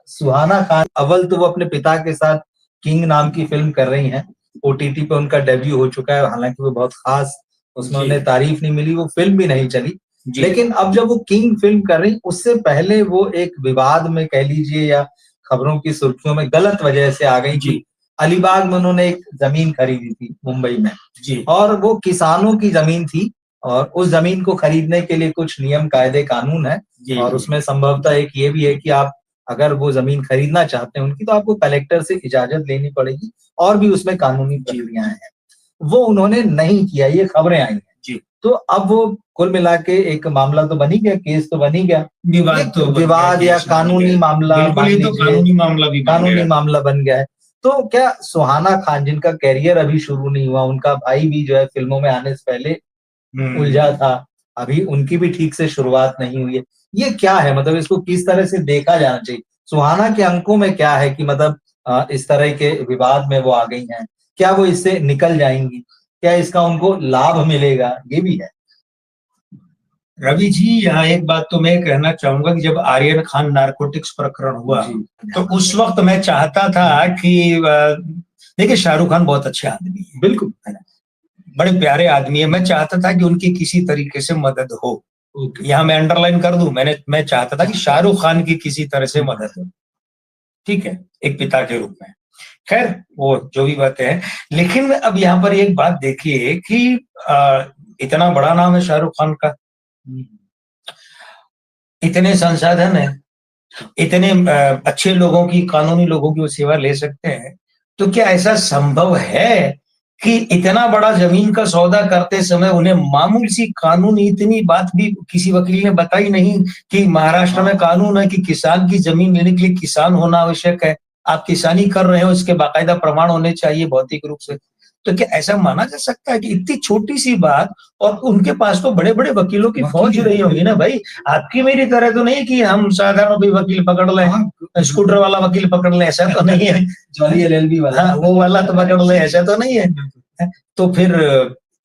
सुहाना खान अव्वल तो वो अपने पिता के साथ किंग नाम की फिल्म कर रही हैं, ओटीटी पे उनका डेब्यू हो चुका है, हालांकि वो बहुत खास उसमें उन्हें तारीफ नहीं मिली, वो फिल्म भी नहीं चली। लेकिन अब जब वो किंग फिल्म कर रही, उससे पहले वो एक विवाद में कह लीजिए या खबरों की सुर्खियों में गलत वजह से आ गई थी। अलीबाग में उन्होंने एक जमीन खरीदी थी मुंबई में, और वो किसानों की जमीन थी, और उस जमीन को खरीदने के लिए कुछ नियम कायदे कानून है, और उसमें संभवतः एक ये भी है कि आप अगर वो जमीन खरीदना चाहते हैं उनकी, तो आपको कलेक्टर से इजाजत लेनी पड़ेगी, और भी उसमें कानूनी प्रक्रियाएं हैं। वो उन्होंने नहीं किया, ये खबरें आई हैं। तो अब वो कुल मिला के एक मामला तो बन ही गया, केस तो बन ही गया, विवाद या कानूनी मामला, कानूनी मामला बन गया है। तो क्या सुहाना खान, जिनका कैरियर अभी शुरू नहीं हुआ, उनका भाई भी जो है फिल्मों में आने से पहले उलझा था, अभी उनकी भी ठीक से शुरुआत नहीं हुई है, ये क्या है? मतलब इसको किस तरह से देखा जाना चाहिए? सुहाना के अंकों में क्या है कि मतलब इस तरह के विवाद में वो आ गई हैं, क्या वो इससे निकल जाएंगी? क्या इसका उनको लाभ मिलेगा? ये भी है। रवि जी, यहाँ एक बात तो मैं कहना चाहूंगा कि जब आर्यन खान नारकोटिक्स प्रकरण हुआ, तो उस वक्त मैं चाहता था कि देखिए, शाहरुख खान बहुत अच्छे आदमी है, बिल्कुल बड़े प्यारे आदमी है, मैं चाहता था कि उनकी किसी तरीके से मदद हो। यहाँ मैं अंडरलाइन कर दूं, मैं चाहता था कि शाहरुख खान की किसी तरह से मदद हो, ठीक है, एक पिता के रूप में। खैर, वो जो भी बातें हैं, लेकिन अब यहाँ पर एक बात देखिए कि इतना बड़ा नाम है शाहरुख खान का, इतने संसाधन है, इतने अच्छे लोगों की, कानूनी लोगों की वो सेवा ले सकते हैं, तो क्या ऐसा संभव है कि इतना बड़ा जमीन का सौदा करते समय उन्हें मामूली सी कानूनी इतनी बात भी किसी वकील ने बताई नहीं कि महाराष्ट्र में कानून है कि किसान की जमीन लेने के लिए किसान होना आवश्यक है, आप किसानी कर रहे हो, इसके बाकायदा प्रमाण होने चाहिए भौतिक रूप से। तो क्या ऐसा माना जा सकता है कि इतनी छोटी सी बात, और उनके पास तो बड़े बड़े वकीलों की फौज रही होगी ना भाई, आपकी मेरी तरह तो नहीं कि हम साधारण भी वकील पकड़ लें, स्कूटर वाला वकील पकड़ लें, ऐसा तो नहीं है, जॉली एलएलबी वाला, हाँ, वो वाला तो पकड़ लें, ऐसा तो नहीं है। तो फिर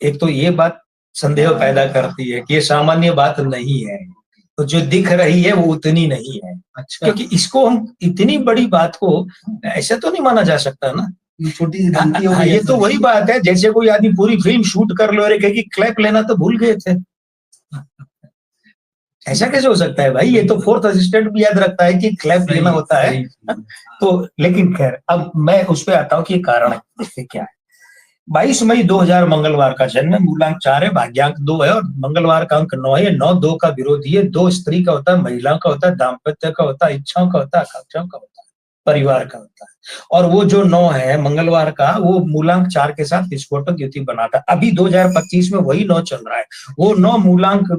एक तो ये बात संदेह पैदा करती है कि ये सामान्य बात नहीं है, तो जो दिख रही है वो उतनी नहीं है। अच्छा, क्योंकि इसको हम इतनी बड़ी बात को ऐसा तो नहीं माना जा सकता ना, छोटी सी गलती हो गई। ये तो वही बात है, जैसे कोई आदमी पूरी फिल्म शूट कर लो और कहे क्लैप लेना तो भूल गए थे, ऐसा कैसे हो सकता है भाई? ये तो फोर्थ असिस्टेंट भी याद रखता है कि क्लैप लेना होता है। तो लेकिन खैर, अब मैं उस पर आता हूँ कि कारण इससे क्या है। 22 मई 2000 मंगलवार का जन्म है, मूलांक 4 है, भाग्यांक 2 है, और मंगलवार का अंक 9 है। 9 2 का विरोधी है, 2 स्त्री का होता है, महिला का होता है, दाम्पत्य का होता है, इच्छाओं का होता है, आकांक्षाओं का होता है, परिवार का होता है। और वो जो 9 है मंगलवार का, वो मूलांक 4 के साथ विस्फोटक युति बनाता है। अभी 2025 में वही 9 चल रहा है, वो 9 मूलांक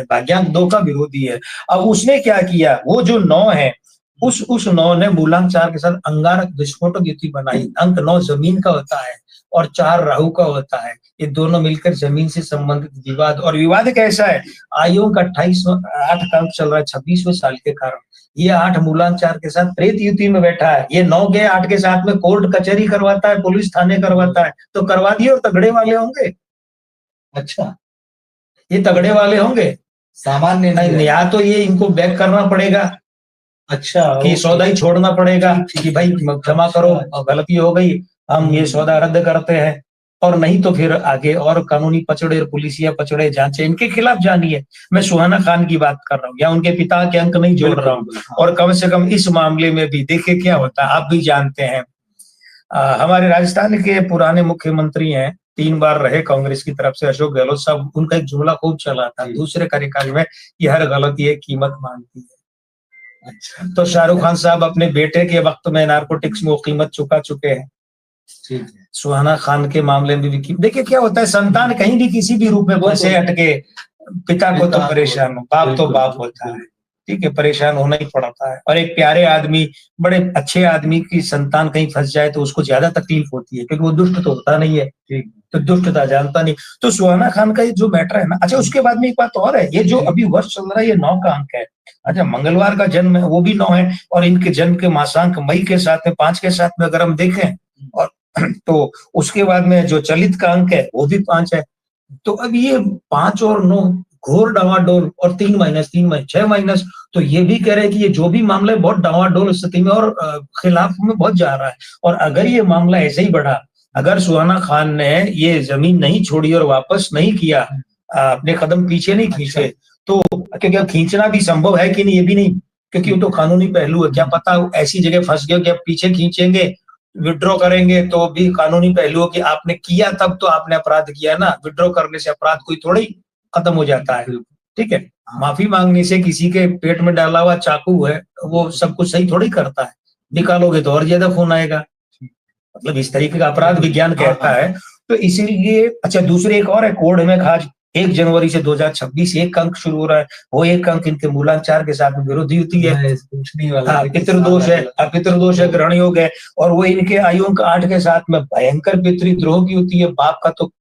भाग्यांक 2 का विरोधी है। अब उसने क्या किया, वो जो 9 है, उस 9 ने मूलांक 4 के साथ अंगारक विस्फोटक युति बनाई। अंक 9 जमीन का होता है और 4 राहु का होता है। ये दोनों मिलकर जमीन से संबंधित विवाद, और विवाद कैसा है, आयोग का 8 का अंक चल रहा है 26वें साल के कारण। ये 8 मूलांक 4 के साथ प्रेत युति में बैठा है। ये 9 गए 8 के साथ में कोर्ट कचहरी करवाता है, पुलिस थाने करवाता है, तो करवा दिए, और तगड़े वाले होंगे। अच्छा, ये तगड़े वाले होंगे, सामान्य नहीं, या तो ये इनको बैक करना पड़ेगा, अच्छा, कि सौदा ही छोड़ना पड़ेगा कि भाई क्षमा करो, गलती हो गई, हम ये सौदा रद्द करते हैं, और नहीं तो फिर आगे और कानूनी पचड़े, पुलिसिया पचड़े जांचे इनके खिलाफ जानिए। मैं सुहाना खान की बात कर रहा हूँ, या उनके पिता के अंक नहीं जोड़ रहा हूँ। और कम से कम इस मामले में भी देखिए क्या होता है, आप भी जानते हैं, हमारे राजस्थान के पुराने मुख्यमंत्री हैं, 3 बार रहे कांग्रेस की तरफ से, अशोक गहलोत साहब, उनका एक जुमला खूब चला था दूसरे कार्यकाल में, कि हर गलती एक कीमत मांगती है। अच्छा, तो शाहरुख खान साहब अपने बेटे के वक्त में नारकोटिक्स में वो कीमत चुका चुके हैं। सुहाना खान के मामले में भी देखिए क्या होता है, संतान कहीं भी किसी भी रूप में बसे अटके, पिता को तो परेशान, बाप तो बाप होता है, ठीक है, परेशान होना ही पड़ता है। और एक प्यारे आदमी, बड़े अच्छे आदमी की संतान कहीं फंस जाए तो उसको ज्यादा तकलीफ होती है, क्योंकि वो दुष्ट तो होता नहीं है, तो दुष्टता जानता नहीं। तो सुहाना खान का ये जो मैटर है ना, अच्छा, उसके बाद में एक बात और है, ये जो अभी वर्ष चल रहा है, ये 9 का अंक है। अच्छा, मंगलवार का जन्म है, वो भी 9 है, और इनके जन्म के मासांक मई के साथ में 5 के साथ में अगर हम देखें, और तो उसके बाद में जो चलित का अंक है वो भी 5 है। तो अब ये 5 और 9 घोर डावाडोल, और 3 माइनस 6 माइनस। तो ये भी कह रहे हैं कि ये जो भी मामला है बहुत डावाडोल स्थिति में और खिलाफ में बहुत जा रहा है। और अगर ये मामला ऐसे ही बढ़ा, अगर सुहाना खान ने ये जमीन नहीं छोड़ी और वापस नहीं किया, अपने कदम पीछे नहीं खींचे, तो क्योंकि अब खींचना भी संभव है कि नहीं ये भी नहीं, क्योंकि वो तो कानूनी पहलू है। क्या पता ऐसी जगह फंस गए कि अब पीछे खींचेंगे, विड्रॉ करेंगे तो भी कानूनी पहलू कि आपने किया तब तो आपने अपराध किया ना, विड्रॉ करने से अपराध कोई थोड़ी खत्म हो जाता है। ठीक है, माफी मांगने से किसी के पेट में डाला हुआ चाकू है वो सब कुछ सही थोड़ी करता है, निकालोगे तो और ज्यादा खून आएगा। मतलब इस तरीके का अपराध विज्ञान कहता है। तो इसीलिए अच्छा, दूसरे एक और है कोड में खास, 1 जनवरी से 2026 एक अंक शुरू हो रहा है। वो एक अंक इनके मूलांचार के साथ विरोधी होती है। पितृदोष है, पितृदोष है, ग्रहण योग है, और वो इनके आयु अंक 8 के साथ में भयंकर पितृद्रोह की होती है। बाप का तो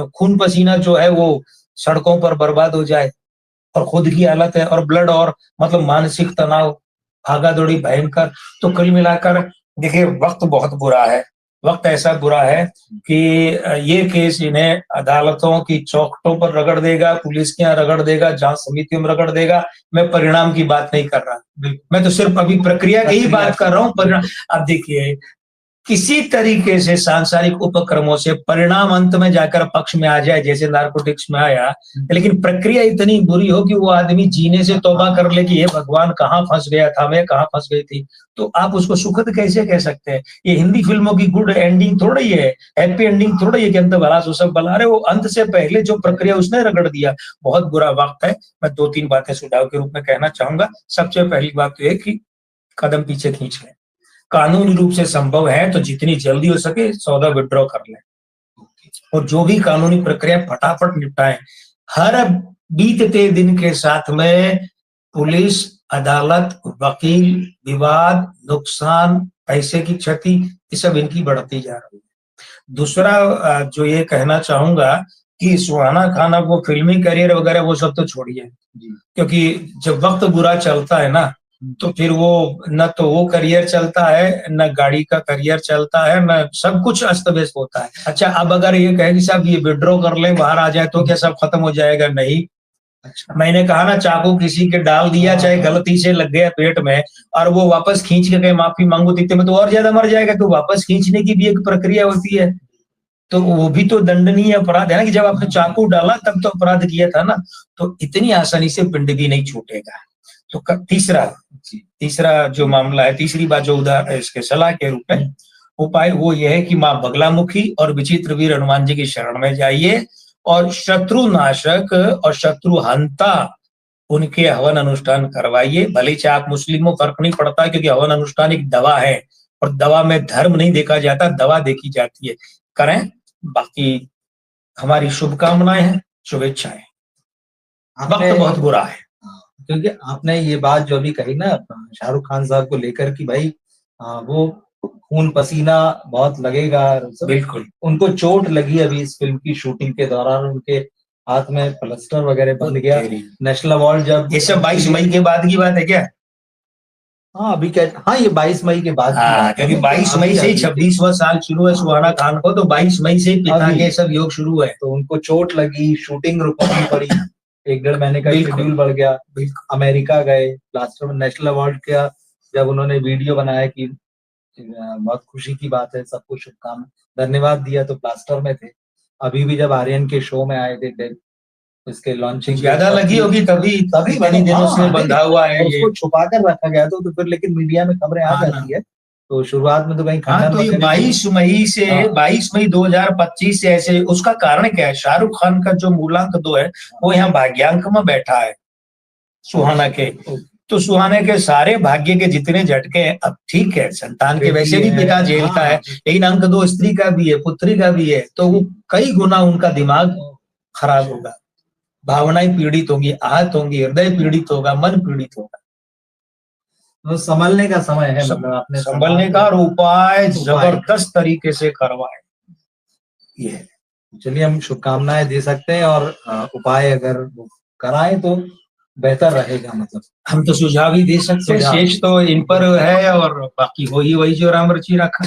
खून पसीना जो है वो सड़कों पर बर्बाद हो जाए, और खुद की हालत है, और ब्लड, और मतलब मानसिक तनाव, भागा दौड़ी भयंकर। तो कुल मिलाकर देखिए वक्त बहुत बुरा है, वक्त ऐसा बुरा है कि ये केस इन्हें अदालतों की चौखटों पर रगड़ देगा, पुलिस के यहाँ रगड़ देगा, जांच समितियों में रगड़ देगा। मैं परिणाम की बात नहीं कर रहा, मैं तो सिर्फ अभी प्रक्रिया की ही बात कर रहा हूँ। परिणाम अब देखिए, किसी तरीके से सांसारिक उपक्रमों से परिणाम अंत में जाकर पक्ष में आ जाए, जैसे नारकोटिक्स में आया, लेकिन प्रक्रिया इतनी बुरी हो कि वो आदमी जीने से तौबा कर ले कि हे भगवान कहाँ फंस गया था मैं, कहाँ फंस गई थी। तो आप उसको सुखद कैसे कह सकते हैं? ये हिंदी फिल्मों की गुड एंडिंग थोड़ा ही है, हैप्पी एंडिंग थोड़ा ही है कि अंत भला सो सब भला। अरे वो अंत से पहले जो प्रक्रिया उसने रगड़ दिया, बहुत बुरा वक्त है। मैं 2-3 बातें सुझाव के रूप में कहना चाहूंगा। सबसे पहली बात तो है कि कदम पीछे खींच लें, कानूनी रूप से संभव है तो जितनी जल्दी हो सके सौदा विड्रॉ कर लें, और जो भी कानूनी प्रक्रिया फटाफट निपटाएं। हर बीतते दिन के साथ में पुलिस, अदालत, वकील, विवाद, नुकसान, पैसे की क्षति, ये सब इनकी बढ़ती जा रही है। दूसरा जो ये कहना चाहूंगा कि सुहाना खान अब वो फिल्मी करियर वगैरह वो सब तो छोड़िए, क्योंकि जब वक्त बुरा चलता है ना, तो फिर वो न तो वो करियर चलता है, न गाड़ी का करियर चलता है, न सब कुछ अस्त व्यस्त होता है। अच्छा, अब अगर ये कहे कि साहब ये विड्रॉ कर ले, बाहर आ जाए, तो क्या सब खत्म हो जाएगा? नहीं। अच्छा, मैंने कहा ना, चाकू किसी के डाल दिया, चाहे गलती से लग गया पेट में, और वो वापस खींच के कहे माफी मांगो, इतने में तो और ज्यादा मर जाएगा। तो वापस खींचने की भी एक प्रक्रिया होती है, तो वो भी तो दंडनीय अपराध है ना, कि जब आपने चाकू डाला तब तो अपराध किया था ना। तो इतनी आसानी से पिंड भी नहीं छूटेगा। तो तीसरा जो मामला है, तीसरी बात जो उदाहरण इसके सलाह के रूप में उपाय, वो ये है कि माँ बगलामुखी और विचित्र वीर हनुमान जी की शरण में जाइए, और शत्रु नाशक और शत्रु हंता उनके हवन अनुष्ठान करवाइए। भले चाहे आप मुस्लिम हो, फर्क नहीं पड़ता, क्योंकि हवन अनुष्ठान एक दवा है, और दवा में धर्म नहीं देखा जाता, दवा देखी जाती है। करें। बाकी हमारी शुभकामनाएं हैं, शुभेच्छाएं। वक्त बहुत बुरा है। क्योंकि आपने ये बात जो अभी कही ना शाहरुख खान साहब को लेकर कि भाई वो खून पसीना बहुत लगेगा, बिल्कुल उनको चोट लगी अभी इस फिल्म की शूटिंग के दौरान, उनके हाथ में प्लास्टर वगैरह बन गया। नेशनल अवार्ड जब ये सब 22 मई के बाद की बात है क्या? हाँ अभी क्या, हाँ ये 22 मई के बाद, क्योंकि 22 मई से ही 26वां साल शुरू है सुहाना खान को, तो 22 मई से ही पिता के सब योग शुरू है। तो उनको चोट लगी, शूटिंग रुकनी पड़ी, 1-1.5 महीने का शेड्यूल बढ़ गया। अमेरिका गए, प्लास्टर में नेशनल अवार्ड का जब उन्होंने वीडियो बनाया कि बहुत खुशी की बात है, सबको शुभकामनाएं, धन्यवाद दिया, तो प्लास्टर में थे। अभी भी जब आर्यन के शो में आए थे, इसके लॉन्चिंग ज्यादा लगी होगी, तभी इतनी दिनों से बंधा हुआ है, उसको छुपा कर रखा गया था। तो फिर लेकिन मीडिया में खबरें आ जाती है, तो शुरुआत में तो कहीं तो ये 22 मई 2025 से ऐसे, उसका कारण क्या है? शाहरुख खान का जो मूलांक 2 है वो यहाँ भाग्यांक में बैठा है सुहाना के। तो सुहाने के सारे भाग्य के जितने झटके हैं, अब ठीक है संतान के वैसे भी पिता झेलता है, लेकिन अंक 2 स्त्री का भी है, पुत्री का भी है, तो वो कई गुना उनका दिमाग खराब होगा, भावनाएं पीड़ित होंगी, आहत होंगी, हृदय पीड़ित होगा, मन पीड़ित होगा। तो संभलने का समय है, मतलब आपने संभलने का, और उपाय जबरदस्त तरीके से करवाए। ये चलिए हम शुभकामनाएं दे सकते हैं, और उपाय अगर कराएं तो बेहतर रहेगा। मतलब हम तो सुझाव ही दे सकते हैं, शेष तो इन पर है, और बाकी वही जो राम रची रखा।